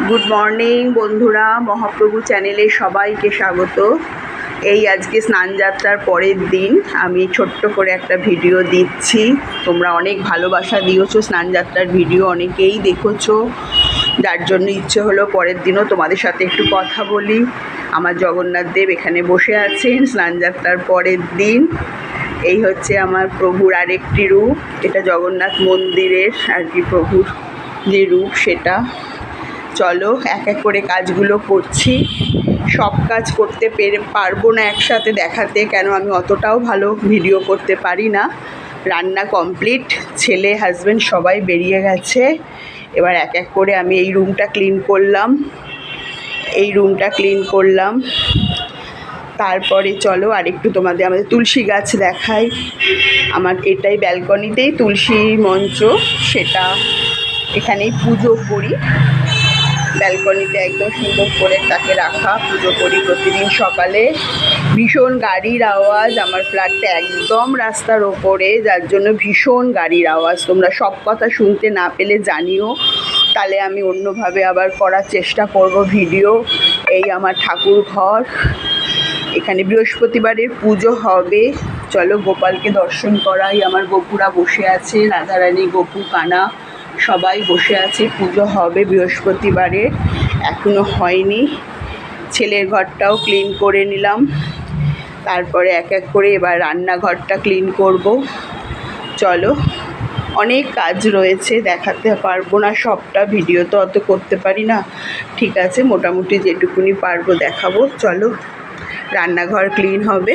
Good morning বন্ধুরা, মহাপ্রভু চ্যানেলে সবাইকে স্বাগত। এই আজকে স্নানযাত্রার পরের দিন আমি ছোট্ট করে একটা ভিডিও দিচ্ছি। তোমরা অনেক ভালোবাসা দিয়েছো, স্নানযাত্রার ভিডিও অনেকেই দেখেছো, যার জন্য ইচ্ছে হলো পরের দিনও তোমাদের সাথে একটু কথা বলি। আমার জগন্নাথ দেব এখানে বসে আছেন স্নানযাত্রার পরের দিন। এই হচ্ছে আমার প্রভুর আরেকটি রূপ, এটা জগন্নাথ মন্দিরের আর কি প্রভুর যে রূপ সেটা। চলো এক এক করে কাজগুলো করছি। সব কাজ করতে পারবো না একসাথে দেখাতে, কেন আমি অতটাও ভালো ভিডিও করতে পারি না। রান্না কমপ্লিট, ছেলে হাজব্যান্ড সবাই বেরিয়ে গেছে। এবার এক এক করে আমি এই রুমটা ক্লিন করলাম। তারপরে চলো আরেকটু তোমাদের আমাদের তুলসী গাছ দেখাই। আমার এটাই ব্যালকনিতেই তুলসী মঞ্চ, সেটা এখানেই পুজো করি। ব্যালকনিতে একদম সুন্দর করে তাকে রাখা, পুজো করি প্রতিদিন সকালে। ভীষণ গাড়ির আওয়াজ, আমার ফ্ল্যাটটা একদম রাস্তার ওপরে, যার জন্য ভীষণ গাড়ির আওয়াজ। তোমরা সব কথা শুনতে না পেলে জানিও, তাহলে আমি অন্যভাবে আবার করার চেষ্টা করব ভিডিও। এই আমার ঠাকুর ঘর, এখানে বৃহস্পতিবারের পুজো হবে। চলো গোপালকে দর্শন করাই। আমার গোপুরা বসে আছে, রাধারানী, গোপু, কানা সবাই বসে আছে। পুজো হবে বৃহস্পতিবারে, এখনও হয়নি। ছেলের ঘরটাও ক্লিন করে নিলাম। তারপরে এক এক করে এবার রান্নাঘরটা ক্লিন করব। চলো, অনেক কাজ রয়েছে, দেখাতে পারবো না সবটা, ভিডিও তো অত করতে পারি না। ঠিক আছে, মোটামুটি যেটুকুনি পারবো দেখাবো। চলো, রান্নাঘর ক্লিন হবে।